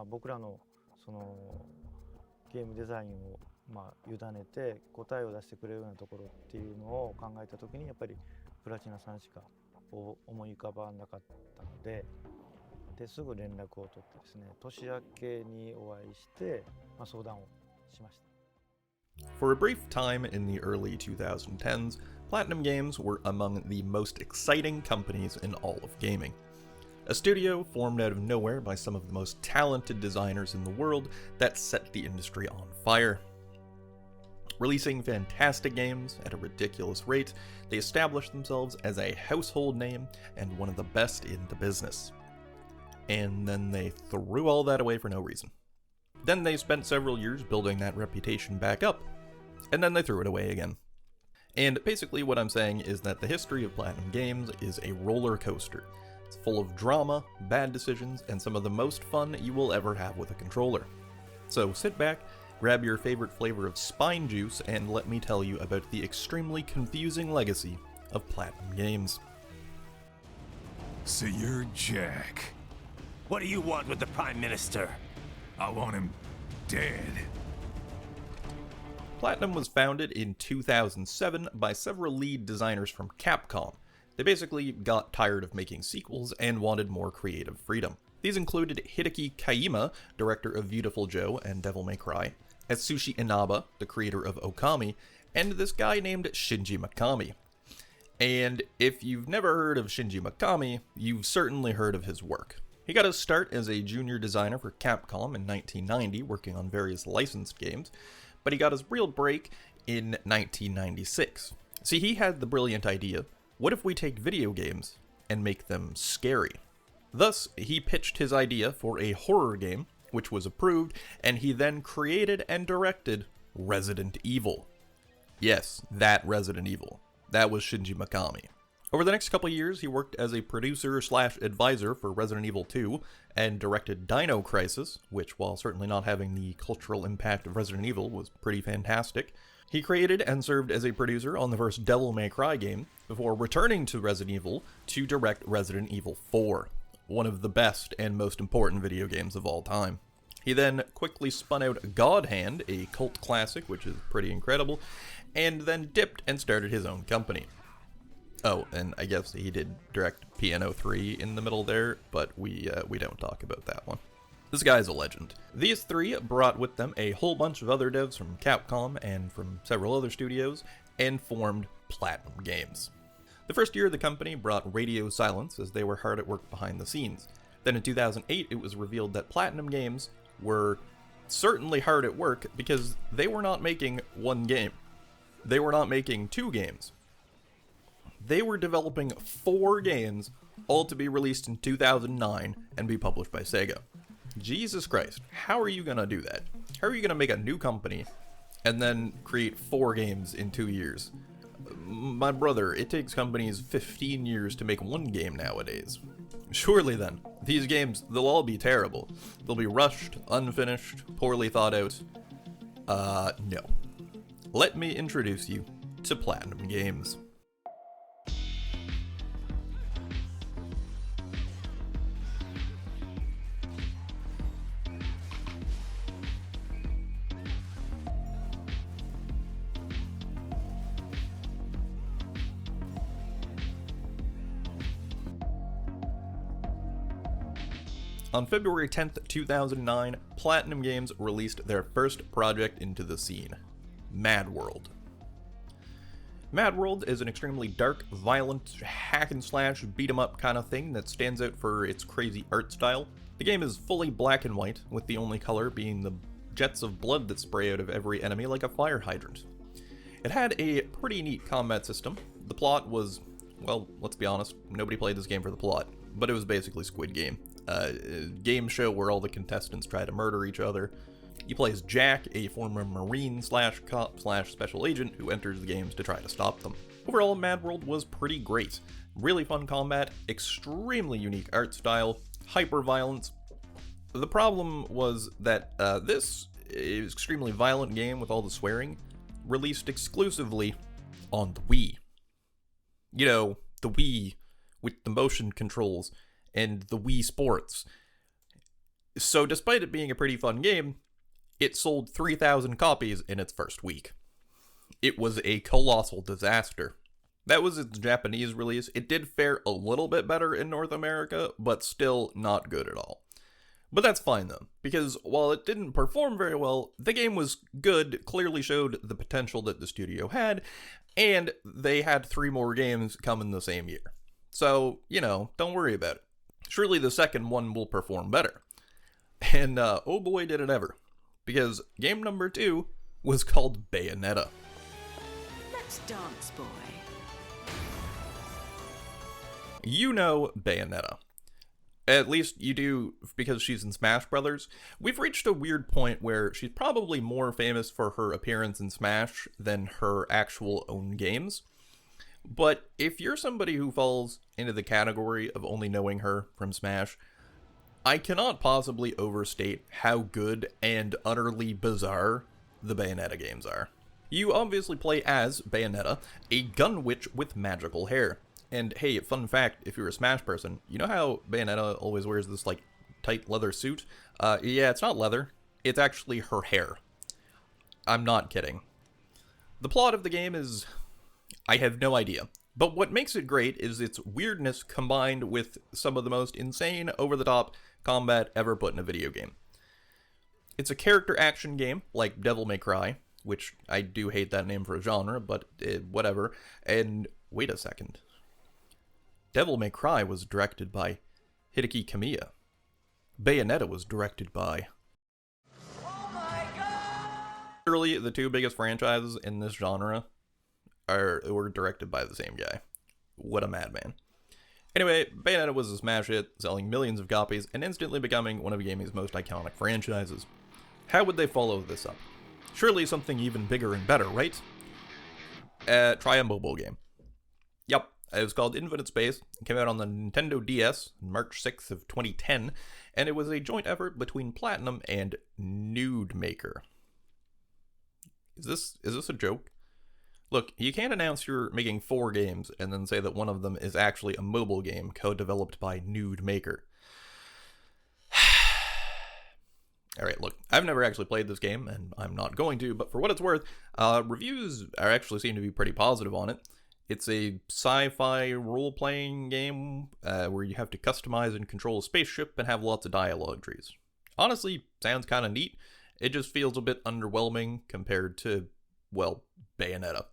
僕らのそのゲームデザインを委ねて答えを出してくれるようなところっていうのを考えた時にやっぱりプラチナさんしか思い浮かばなかったのですぐ連絡を取ってですね、年明けにお会いして、相談をしました。For a brief time in the early 2010s, Platinum Games were among the most exciting companies in all of gaming. A studio formed out of nowhere by some of the most talented designers in the world that set the industry on fire. Releasing fantastic games at a ridiculous rate, they established themselves as a household name and one of the best in the business. And then they threw all that away for no reason. Then they spent several years building that reputation back up, and then they threw it away again. And basically what I'm saying is that the history of Platinum Games is a roller coaster. It's full of drama, bad decisions, and some of the most fun you will ever have with a controller. So sit back, grab your favorite flavor of spine juice, and let me tell you about the extremely confusing legacy of Platinum Games. So you're Jack. What do you want with the Prime Minister? I want him dead. Platinum was founded in 2007 by several lead designers from Capcom. They basically got tired of making sequels and wanted more creative freedom. These included Hideki Kajima, director of Beautiful Joe and Devil May Cry, Atsushi Inaba, the creator of Okami, and this guy named Shinji Mikami. And if you've never heard of Shinji Mikami, you've certainly heard of his work. He got his start as a junior designer for Capcom in 1990, working on various licensed games, but he got his real break in 1996. See, he had the brilliant idea, what if we take video games and make them scary? Thus, he pitched his idea for a horror game, which was approved, and he then created and directed Resident Evil. Yes, that Resident Evil. That was Shinji Mikami. Over the next couple years, he worked as a producer/advisor for Resident Evil 2 and directed Dino Crisis, which, while certainly not having the cultural impact of Resident Evil, was pretty fantastic. He created and served as a producer on the first Devil May Cry game, before returning to Resident Evil to direct Resident Evil 4, one of the best and most important video games of all time. He then quickly spun out God Hand, a cult classic, which is pretty incredible, and then dipped and started his own company. Oh, and I guess he did direct Piano 3 in the middle there, but we don't talk about that one. This guy's a legend. These three brought with them a whole bunch of other devs from Capcom and from several other studios, and formed Platinum Games. The first year the company brought radio silence as they were hard at work behind the scenes. Then in 2008 it was revealed that Platinum Games were certainly hard at work because they were not making one game. They were not making two games. They were developing 4 games, all to be released in 2009 and be published by Sega. Jesus Christ, how are you gonna do that? How are you gonna make a new company and then create 4 games in 2 years? My brother, it takes companies 15 years to make one game nowadays. Surely then, these games, they'll all be terrible. They'll be rushed, unfinished, poorly thought out. No. Let me introduce you to Platinum Games. On February 10th, 2009, Platinum Games released their first project into the scene, Mad World. Mad World is an extremely dark, violent, hack-and-slash, beat-em-up kind of thing that stands out for its crazy art style. The game is fully black and white, with the only color being the jets of blood that spray out of every enemy like a fire hydrant. It had a pretty neat combat system. The plot was, well, let's be honest, nobody played this game for the plot, but it was basically Squid Game. A game show where all the contestants try to murder each other. You play as Jack, a former Marine/cop/special agent who enters the games to try to stop them. Overall, Mad World was pretty great. Really fun combat, extremely unique art style, hyper-violence. The problem was that this extremely violent game with all the swearing released exclusively on the Wii. You know, the Wii with the motion controls and the Wii Sports. So despite it being a pretty fun game, it sold 3,000 copies in its first week. It was a colossal disaster. That was its Japanese release. It did fare a little bit better in North America, but still not good at all. But that's fine though, because while it didn't perform very well, the game was good, clearly showed the potential that the studio had, and they had 3 more games come in the same year. So, don't worry about it. Surely the second one will perform better. And oh boy did it ever, because game number 2 was called Bayonetta. Let's dance, boy. You know Bayonetta. At least you do because she's in Smash Brothers. We've reached a weird point where she's probably more famous for her appearance in Smash than her actual own games. But if you're somebody who falls into the category of only knowing her from Smash, I cannot possibly overstate how good and utterly bizarre the Bayonetta games are. You obviously play as Bayonetta, a gun witch with magical hair. And hey, fun fact, if you're a Smash person, you know how Bayonetta always wears this, tight leather suit? Yeah, it's not leather. It's actually her hair. I'm not kidding. The plot of the game is... I have no idea. But what makes it great is its weirdness combined with some of the most insane, over-the-top combat ever put in a video game. It's a character action game, like Devil May Cry, which I do hate that name for a genre, but whatever. And wait a second. Devil May Cry was directed by Hideki Kamiya. Bayonetta was directed by... Oh my god! Literally, the 2 biggest franchises in this genre were directed by the same guy. What a madman. Anyway, Bayonetta was a smash hit, selling millions of copies, and instantly becoming one of gaming's most iconic franchises. How would they follow this up? Surely something even bigger and better, right? Try a mobile game. Yep. It was called Infinite Space. It came out on the Nintendo DS on March 6th of 2010, and it was a joint effort between Platinum and Nude Maker. Is this a joke? Look, you can't announce you're making 4 games and then say that one of them is actually a mobile game co-developed by Nude Maker. Alright, look, I've never actually played this game, and I'm not going to, but for what it's worth, reviews actually seem to be pretty positive on it. It's a sci-fi role-playing game where you have to customize and control a spaceship and have lots of dialogue trees. Honestly, sounds kind of neat. It just feels a bit underwhelming compared to, well, Bayonetta.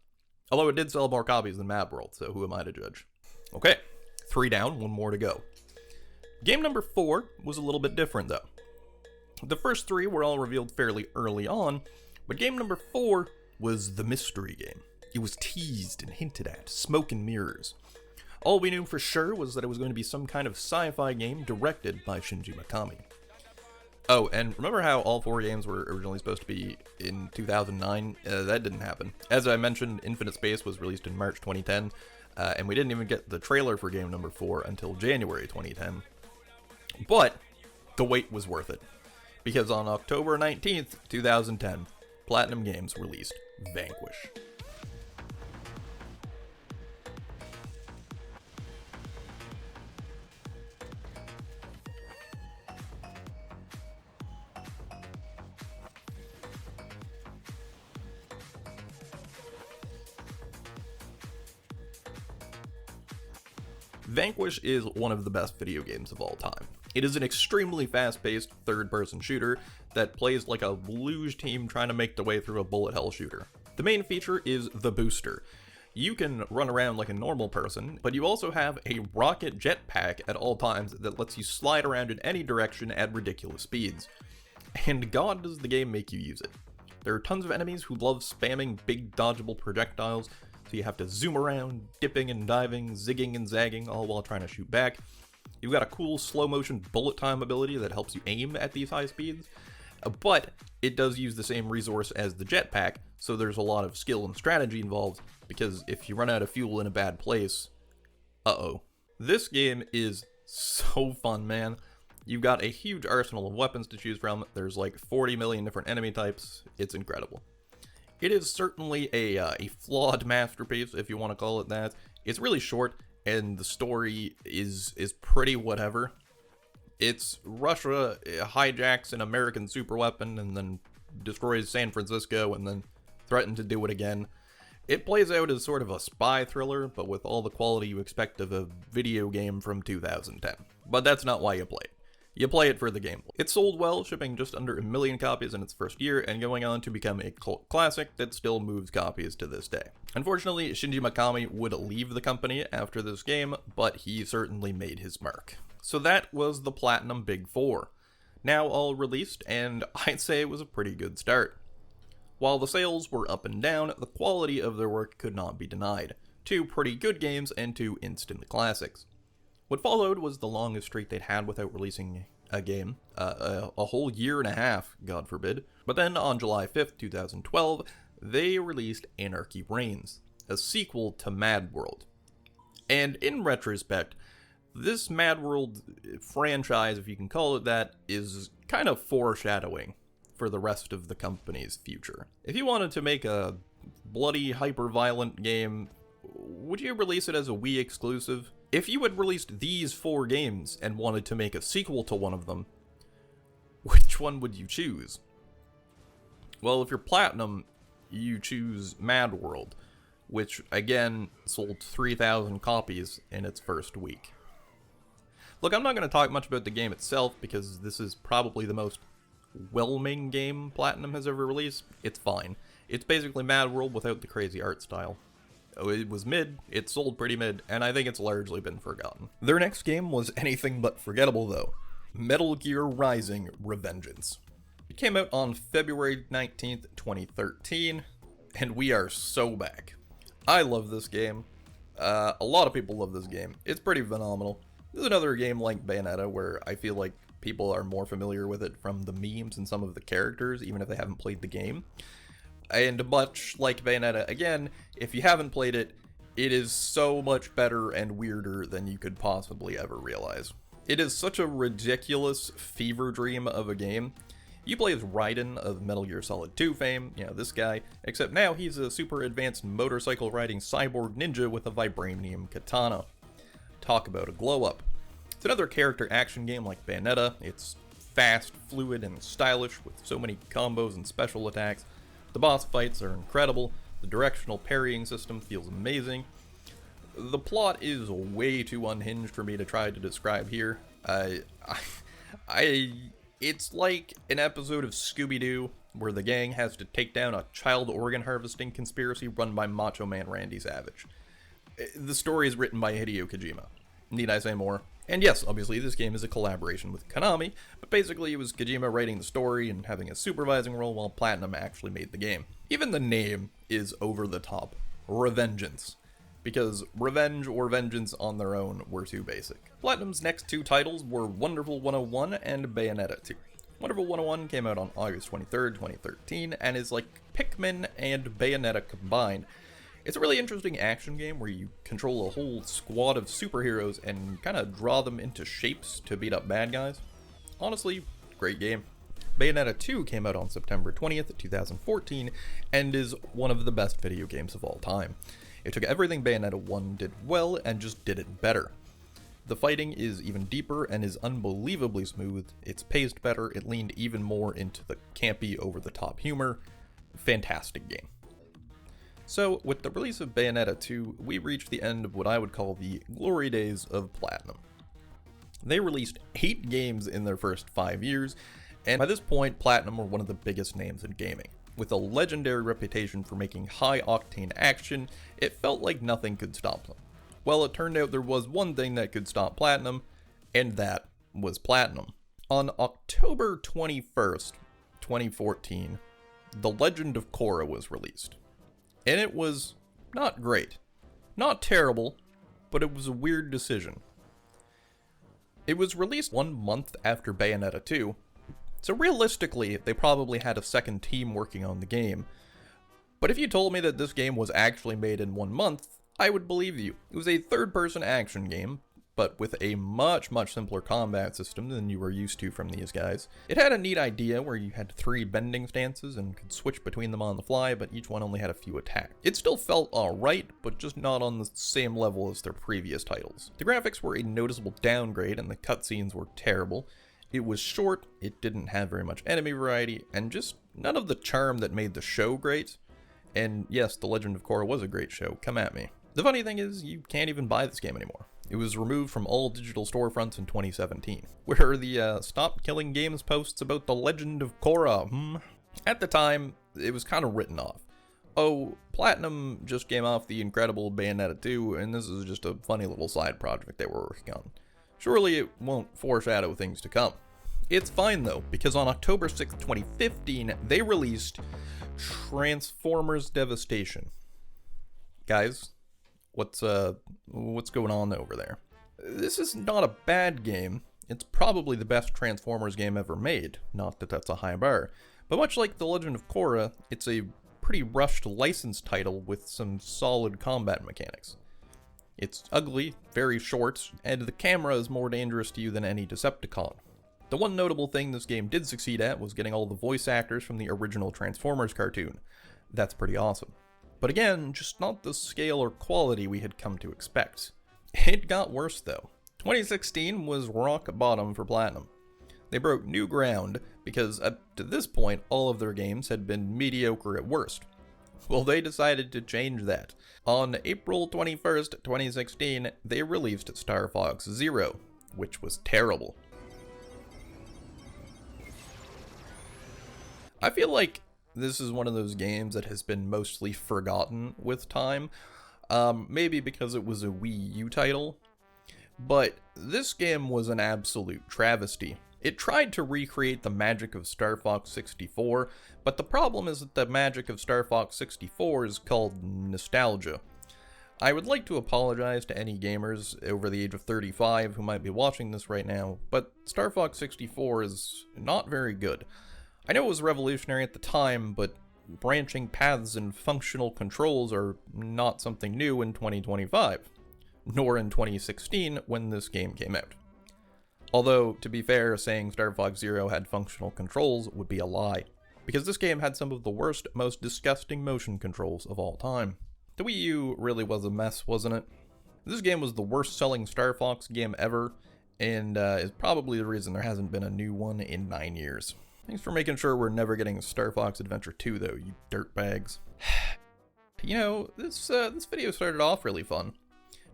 Although it did sell more copies than Mad World, so who am I to judge? Okay, 3 down, 1 more to go. Game number 4 was a little bit different, though. The first 3 were all revealed fairly early on, but game number 4 was the mystery game. It was teased and hinted at, smoke and mirrors. All we knew for sure was that it was going to be some kind of sci-fi game directed by Shinji Mikami. Oh, and remember how all 4 games were originally supposed to be in 2009? That didn't happen. As I mentioned, Infinite Space was released in March 2010, and we didn't even get the trailer for game number 4 until January 2010. But the wait was worth it, because on October 19th, 2010, Platinum Games released Vanquish. Vanquish is one of the best video games of all time. It is an extremely fast-paced third-person shooter that plays like a luge team trying to make their way through a bullet hell shooter. The main feature is the booster. You can run around like a normal person, but you also have a rocket jetpack at all times that lets you slide around in any direction at ridiculous speeds. And god does the game make you use it. There are tons of enemies who love spamming big dodgeable projectiles, so you have to zoom around, dipping and diving, zigging and zagging, all while trying to shoot back. You've got a cool slow-motion bullet time ability that helps you aim at these high speeds, but it does use the same resource as the jetpack, so there's a lot of skill and strategy involved, because if you run out of fuel in a bad place, uh-oh. This game is so fun, man. You've got a huge arsenal of weapons to choose from. There's like 40 million different enemy types. It's incredible. It is certainly a flawed masterpiece, if you want to call it that. It's really short, and the story is pretty whatever. It's Russia hijacks an American superweapon and then destroys San Francisco and then threatens to do it again. It plays out as sort of a spy thriller, but with all the quality you expect of a video game from 2010. But that's not why you play it. You play it for the gameplay. It sold well, shipping just under 1 million copies in its first year, and going on to become a cult classic that still moves copies to this day. Unfortunately, Shinji Mikami would leave the company after this game, but he certainly made his mark. So that was the Platinum Big Four. Now all released, and I'd say it was a pretty good start. While the sales were up and down, the quality of their work could not be denied. 2 pretty good games and 2 instant classics. What followed was the longest streak they'd had without releasing a game, a whole year and a half, God forbid. But then on July 5th, 2012, they released Anarchy Reigns, a sequel to Mad World. And in retrospect, this Mad World franchise, if you can call it that, is kind of foreshadowing for the rest of the company's future. If you wanted to make a bloody, hyper-violent game, would you release it as a Wii exclusive? If you had released these 4 games and wanted to make a sequel to one of them, which one would you choose? Well, if you're Platinum, you choose Mad World, which, again, sold 3,000 copies in its first week. Look, I'm not going to talk much about the game itself, because this is probably the most whelming game Platinum has ever released. It's fine. It's basically Mad World without the crazy art style. It was mid, it sold pretty mid, and I think it's largely been forgotten. Their next game was anything but forgettable though. Metal Gear Rising: Revengeance. It came out on February 19th, 2013, and we are so back. I love this game. A lot of people love this game. It's pretty phenomenal. This is another game like Bayonetta where I feel like people are more familiar with it from the memes and some of the characters, even if they haven't played the game. And much like Bayonetta, again, if you haven't played it, it is so much better and weirder than you could possibly ever realize. It is such a ridiculous fever dream of a game. You play as Raiden of Metal Gear Solid 2 fame, this guy, except now he's a super advanced motorcycle riding cyborg ninja with a vibranium katana. Talk about a glow up. It's another character action game like Bayonetta. It's fast, fluid, and stylish with so many combos and special attacks. The boss fights are incredible. The directional parrying system feels amazing. The plot is way too unhinged for me to try to describe here. It's like an episode of Scooby-Doo where the gang has to take down a child organ harvesting conspiracy run by Macho Man Randy Savage. The story is written by Hideo Kojima. Need I say more? And yes, obviously this game is a collaboration with Konami, but basically it was Kojima writing the story and having a supervising role while Platinum actually made the game. Even the name is over the top. Revengeance. Because revenge or vengeance on their own were too basic. Platinum's next 2 titles were Wonderful 101 and Bayonetta 2. Wonderful 101 came out on August 23rd, 2013, and is like Pikmin and Bayonetta combined. It's a really interesting action game where you control a whole squad of superheroes and kind of draw them into shapes to beat up bad guys. Honestly, great game. Bayonetta 2 came out on September 20th, 2014, and is one of the best video games of all time. It took everything Bayonetta 1 did well and just did it better. The fighting is even deeper and is unbelievably smooth, it's paced better, it leaned even more into the campy, over-the-top humor. Fantastic game. So, with the release of Bayonetta 2, we reached the end of what I would call the glory days of Platinum. They released 8 games in their first 5 years, and by this point, Platinum were one of the biggest names in gaming. With a legendary reputation for making high-octane action, it felt like nothing could stop them. Well, it turned out there was one thing that could stop Platinum, and that was Platinum. On October 21st, 2014, The Legend of Korra was released. And it was not great. Not terrible, but it was a weird decision. It was released 1 month after Bayonetta 2, so realistically, they probably had a second team working on the game. But if you told me that this game was actually made in 1 month, I would believe you. It was a third-person action game, but with a much simpler combat system than you were used to from these guys. It had a neat idea where you had 3 bending stances and could switch between them on the fly, but each one only had a few attacks. It still felt alright, but just not on the same level as their previous titles. The graphics were a noticeable downgrade and the cutscenes were terrible. It was short, it didn't have very much enemy variety, and just none of the charm that made the show great. And yes, The Legend of Korra was a great show, come at me. The funny thing is, you can't even buy this game anymore. It was removed from all digital storefronts in 2017. Where are the Stop Killing Games posts about The Legend of Korra, At the time, it was kind of written off. Oh, Platinum just came off the incredible Bayonetta 2, and this is just a funny little side project they were working on. Surely it won't foreshadow things to come. It's fine though, because on October 6, 2015, they released Transformers Devastation. Guys, what's going on over there? This is not a bad game. It's probably the best Transformers game ever made. Not that that's a high bar. But much like The Legend of Korra, it's a pretty rushed license title with some solid combat mechanics. It's ugly, very short, and the camera is more dangerous to you than any Decepticon. The one notable thing this game did succeed at was getting all the voice actors from the original Transformers cartoon. That's pretty awesome. But again, just not the scale or quality we had come to expect. It got worse though. 2016 was rock bottom for Platinum. They broke new ground because up to this point all of their games had been mediocre at worst. Well, they decided to change that. On April 21st, 2016, they released Star Fox Zero, which was terrible. I feel like this is one of those games that has been mostly forgotten with time, maybe because it was a Wii U title, but this game was an absolute travesty. It tried to recreate the magic of Star Fox 64, but the problem is that the magic of Star Fox 64 is called nostalgia. I would like to apologize to any gamers over the age of 35 who might be watching this right now, but Star Fox 64 is not very good. I know it was revolutionary at the time, but branching paths and functional controls are not something new in 2025, nor in 2016 when this game came out. Although, to be fair, saying Star Fox Zero had functional controls would be a lie, because this game had some of the worst, most disgusting motion controls of all time. The Wii U really was a mess, wasn't it? This game was the worst selling Star Fox game ever, and is probably the reason there hasn't been a new one in 9 years. Thanks for making sure we're never getting Star Fox Adventure 2 though, you dirtbags. You know, this video started off really fun.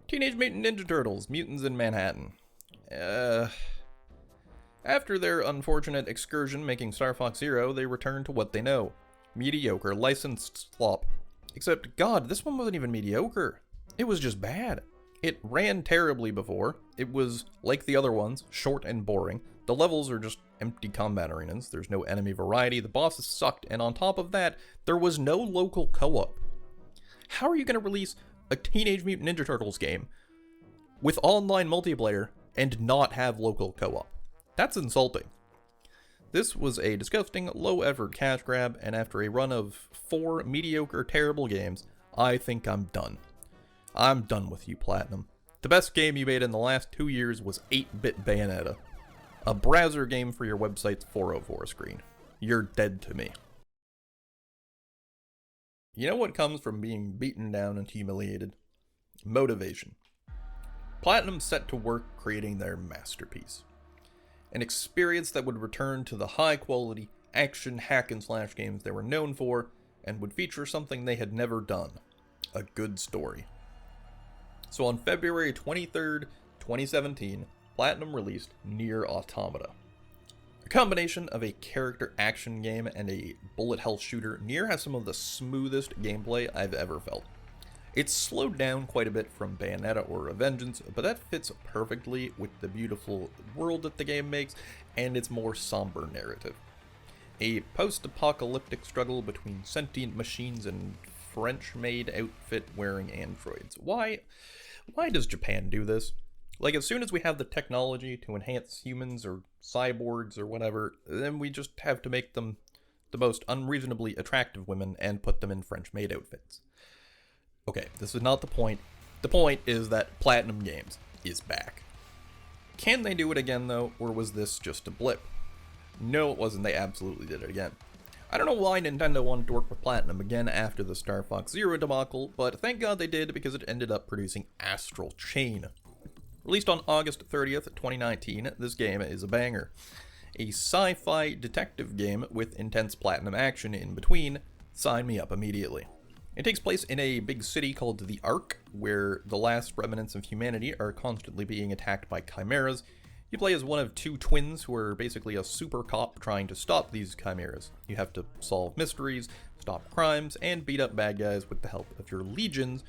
Teenage Mutant Ninja Turtles, Mutants in Manhattan. After their unfortunate excursion making Star Fox Zero, they returned to what they know. Mediocre, licensed slop. Except, God, this one wasn't even mediocre. It was just bad. It ran terribly before. It was, like the other ones, short and boring. The levels are just empty combat arenas. There's no enemy variety. The bosses sucked. And on top of that, there was no local co-op. How are you going to release a Teenage Mutant Ninja Turtles game with online multiplayer and not have local co-op? That's insulting. This was a disgusting, low-effort cash grab, and after a run of 4 mediocre, terrible games, I think I'm done. I'm done with you, Platinum. The best game you made in the last 2 years was 8-bit Bayonetta. A browser game for your website's 404 screen. You're dead to me. You know what comes from being beaten down and humiliated? Motivation. Platinum set to work creating their masterpiece. An experience that would return to the high-quality action hack-and-slash games they were known for, and would feature something they had never done. A good story. So on February 23rd, 2017, Platinum released Nier Automata. A combination of a character action game and a bullet hell shooter, Nier has some of the smoothest gameplay I've ever felt. It's slowed down quite a bit from Bayonetta or Resurgence, but that fits perfectly with the beautiful world that the game makes and its more somber narrative. A post-apocalyptic struggle between sentient machines and French-made outfit-wearing androids. Why does Japan do this? Like, as soon as we have the technology to enhance humans or cyborgs or whatever, then we just have to make them the most unreasonably attractive women and put them in French-made outfits. Okay, this is not the point. The point is that Platinum Games is back. Can they do it again, though, or was this just a blip? No, it wasn't. They absolutely did it again. I don't know why Nintendo wanted to work with Platinum again after the Star Fox Zero debacle, but thank God they did because it ended up producing Astral Chain. Released on August 30th, 2019, this game is a banger. A sci-fi detective game with intense Platinum action in between. Sign me up immediately. It takes place in a big city called the Ark, where the last remnants of humanity are constantly being attacked by chimeras. You play as one of two twins who are basically a super cop trying to stop these chimeras. You have to solve mysteries, stop crimes, and beat up bad guys with the help of your legions,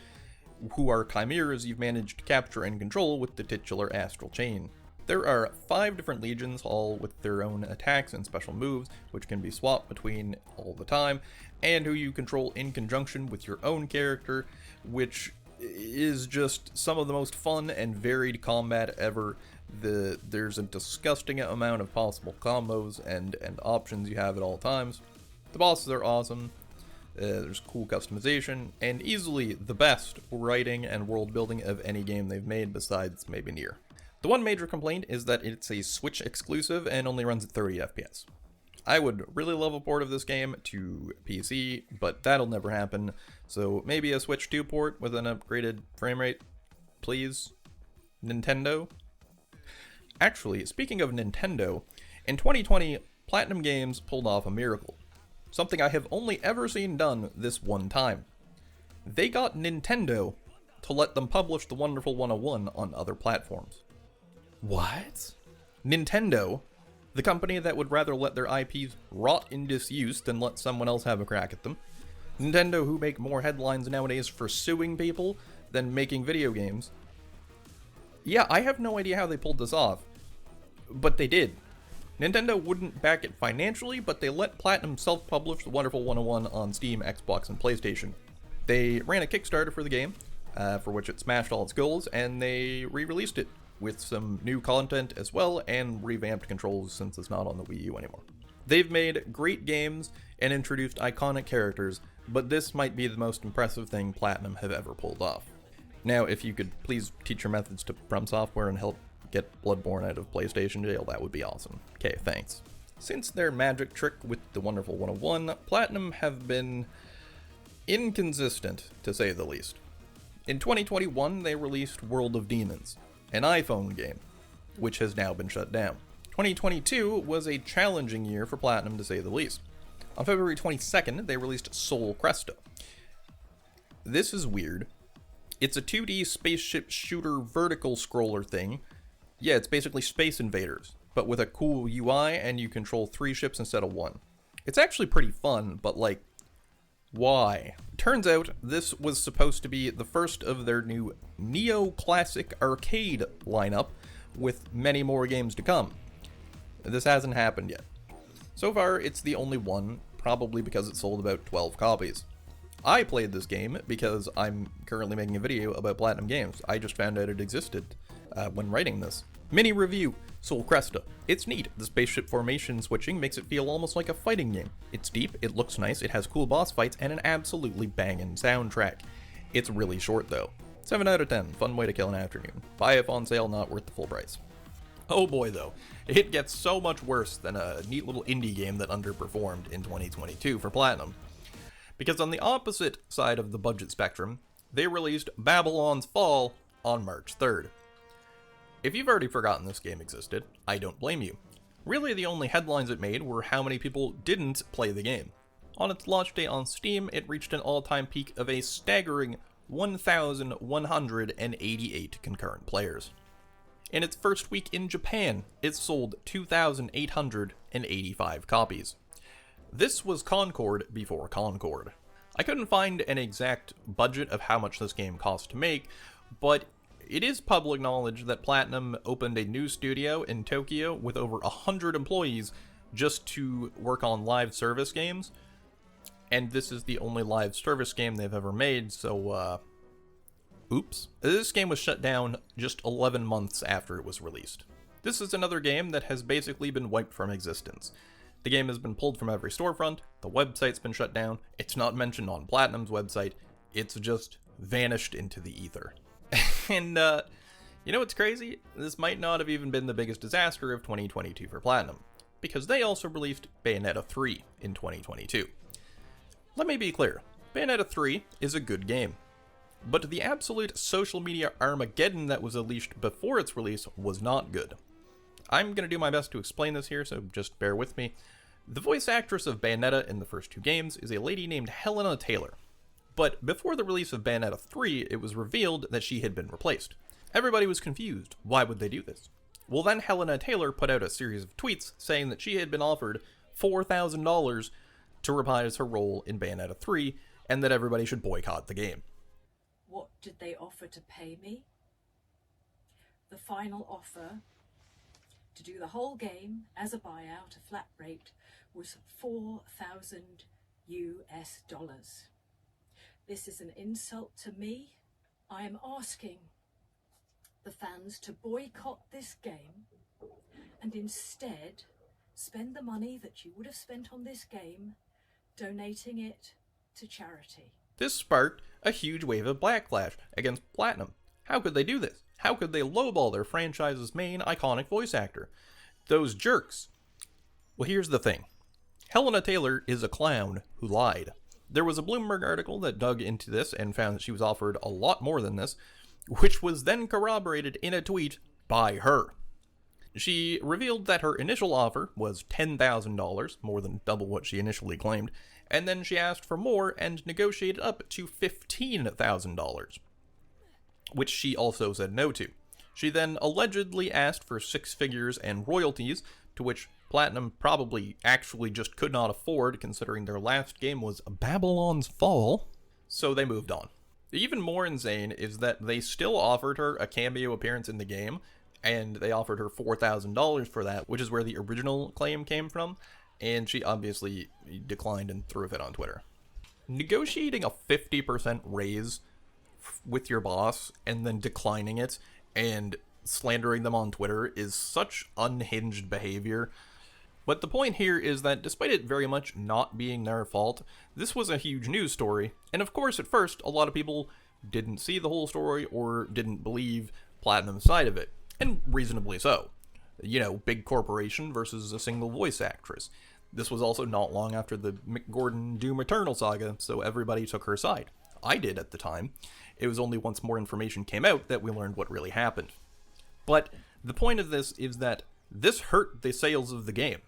who are chimeras you've managed to capture and control with the titular Astral Chain. There are 5 different legions, all with their own attacks and special moves, which can be swapped between all the time, and who you control in conjunction with your own character, which is just some of the most fun and varied combat ever. There's a disgusting amount of possible combos and options you have at all times. The bosses are awesome. There's cool customization, and easily the best writing and world building of any game they've made besides maybe Nier. The one major complaint is that it's a Switch exclusive and only runs at 30 FPS. I would really love a port of this game to PC, but that'll never happen, so maybe a Switch 2 port with an upgraded frame rate, please? Nintendo? Actually, speaking of Nintendo, in 2020, Platinum Games pulled off a miracle. Something I have only ever seen done this one time. They got Nintendo to let them publish The Wonderful 101 on other platforms. What? Nintendo, the company that would rather let their IPs rot in disuse than let someone else have a crack at them. Nintendo, who make more headlines nowadays for suing people than making video games. Yeah, I have no idea how they pulled this off, but they did. Nintendo wouldn't back it financially, but they let Platinum self-publish The Wonderful 101 on Steam, Xbox, and PlayStation. They ran a Kickstarter for the game, for which it smashed all its goals, and they re-released it with some new content as well, and revamped controls since it's not on the Wii U anymore. They've made great games and introduced iconic characters, but this might be the most impressive thing Platinum have ever pulled off. Now, if you could please teach your methods to From Software and help get Bloodborne out of PlayStation jail, that would be awesome. Okay, thanks. Since their magic trick with The Wonderful 101, Platinum have been inconsistent, to say the least. In 2021, they released World of Demons, an iPhone game, which has now been shut down. 2022 was a challenging year for Platinum, to say the least. On February 22nd, they released Soul Cresta. This is weird. It's a 2D spaceship shooter vertical scroller thing. Yeah, it's basically Space Invaders, but with a cool UI, and you control 3 ships instead of 1. It's actually pretty fun, but like, why? Turns out this was supposed to be the first of their new neo-classic arcade lineup, with many more games to come. This hasn't happened yet. So far, it's the only one, probably because it sold about 12 copies. I played this game because I'm currently making a video about Platinum Games. I just found out it existed when writing this. Mini review, Soul Cresta. It's neat. The spaceship formation switching makes it feel almost like a fighting game. It's deep, it looks nice, it has cool boss fights, and an absolutely bangin' soundtrack. It's really short though. 7 out of 10, fun way to kill an afternoon. Buy if on sale, not worth the full price. Oh boy though, it gets so much worse than a neat little indie game that underperformed in 2022 for Platinum. Because on the opposite side of the budget spectrum, they released Babylon's Fall on March 3rd. If you've already forgotten this game existed, I don't blame you. Really, the only headlines it made were how many people didn't play the game. On its launch day on Steam, it reached an all-time peak of a staggering 1,188 concurrent players. In its first week in Japan, it sold 2,885 copies. This was Concord before Concord. I couldn't find an exact budget of how much this game cost to make, but it is public knowledge that Platinum opened a new studio in Tokyo with over 100 employees just to work on live service games, and this is the only live service game they've ever made, so, oops. This game was shut down just 11 months after it was released. This is another game that has basically been wiped from existence. The game has been pulled from every storefront, the website's been shut down, it's not mentioned on Platinum's website, it's just vanished into the ether. And, You know what's crazy? This might not have even been the biggest disaster of 2022 for Platinum, because they also released Bayonetta 3 in 2022. Let me be clear, Bayonetta 3 is a good game, but the absolute social media Armageddon that was unleashed before its release was not good. I'm going to do my best to explain this here, so just bear with me. The voice actress of Bayonetta in the first two games is a lady named Helena Taylor, but before the release of Bayonetta 3, it was revealed that she had been replaced. Everybody was confused. Why would they do this? Well, then Helena Taylor put out a series of tweets saying that she had been offered $4,000 to reprise her role in Bayonetta 3, and that everybody should boycott the game. What did they offer to pay me? The final offer to do the whole game as a buyout, a flat rate, was $4,000 US. This is an insult to me. I am asking the fans to boycott this game and instead spend the money that you would have spent on this game donating it to charity. This sparked a huge wave of backlash against Platinum. How could they do this? How could they lowball their franchise's main iconic voice actor? Those jerks. Well, here's the thing. Helena Taylor is a clown who lied. There was a Bloomberg article that dug into this and found that she was offered a lot more than this, which was then corroborated in a tweet by her. She revealed that her initial offer was $10,000, more than double what she initially claimed, and then she asked for more and negotiated up to $15,000, which she also said no to. She then allegedly asked for six figures and royalties, to which Platinum probably actually just could not afford, considering their last game was Babylon's Fall, so they moved on. Even more insane is that they still offered her a cameo appearance in the game, and they offered her $4,000 for that, which is where the original claim came from, and she obviously declined and threw a fit on Twitter. Negotiating a 50% raise with your boss and then declining it and slandering them on Twitter is such unhinged behavior. But the point here is that despite it very much not being their fault, this was a huge news story, and of course at first a lot of people didn't see the whole story or didn't believe Platinum's side of it, and reasonably so. You know, big corporation versus a single voice actress. This was also not long after the McGordon Doom Eternal saga, so everybody took her side. I did at the time. It was only once more information came out that we learned what really happened. But the point of this is that this hurt the sales of the game.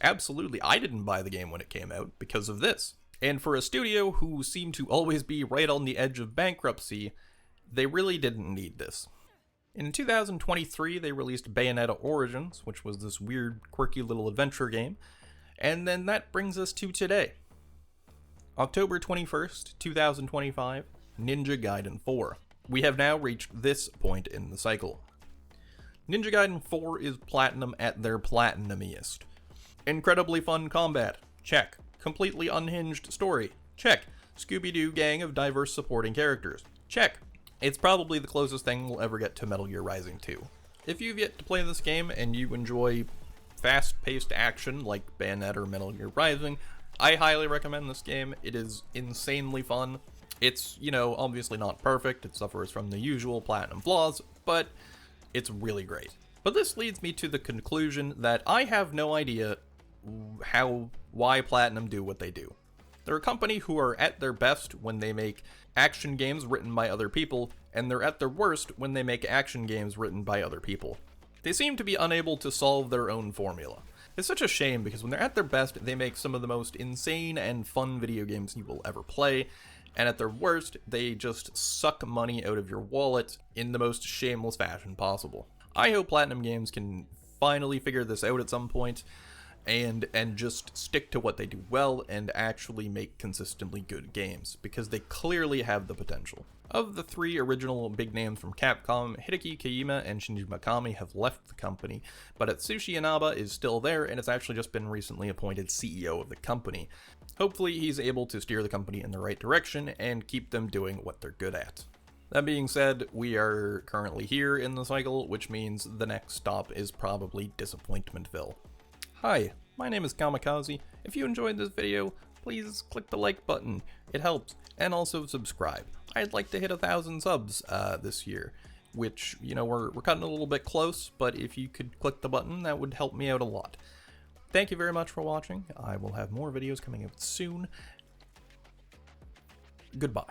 Absolutely, I didn't buy the game when it came out because of this. And for a studio who seemed to always be right on the edge of bankruptcy, they really didn't need this. In 2023, they released Bayonetta Origins, which was this weird, quirky little adventure game. And then that brings us to today. October 21st, 2025, Ninja Gaiden 4. We have now reached this point in the cycle. Ninja Gaiden 4 is Platinum at their platinumiest. Incredibly fun combat, check. Completely unhinged story, check. Scooby-Doo gang of diverse supporting characters, check. It's probably the closest thing we'll ever get to Metal Gear Rising 2. If you've yet to play this game and you enjoy fast-paced action like Bayonetta or Metal Gear Rising, I highly recommend this game. It is insanely fun. It's, you know, obviously not perfect. It suffers from the usual Platinum flaws, but it's really great. But this leads me to the conclusion that I have no idea why Platinum do what they do. They're a company who are at their best when they make action games written by other people, and they're at their worst when they make action games written by other people. They seem to be unable to solve their own formula. It's such a shame because when they're at their best, they make some of the most insane and fun video games you will ever play, and at their worst, they just suck money out of your wallet in the most shameless fashion possible. I hope Platinum Games can finally figure this out at some point, and just stick to what they do well and actually make consistently good games, because they clearly have the potential. Of the three original big names from Capcom, Hideki Kojima and Shinji Mikami have left the company, but Atsushi Inaba is still there and has actually just been recently appointed CEO of the company. Hopefully he's able to steer the company in the right direction and keep them doing what they're good at. That being said, we are currently here in the cycle, which means the next stop is probably Disappointmentville. Hi, my name is Kamikaze. If you enjoyed this video, please click the like button. It helps. And also subscribe. I'd like to hit 1,000 subs this year. which, you know, we're cutting a little bit close, but if you could click the button, that would help me out a lot. Thank you very much for watching. I will have more videos coming out soon. Goodbye.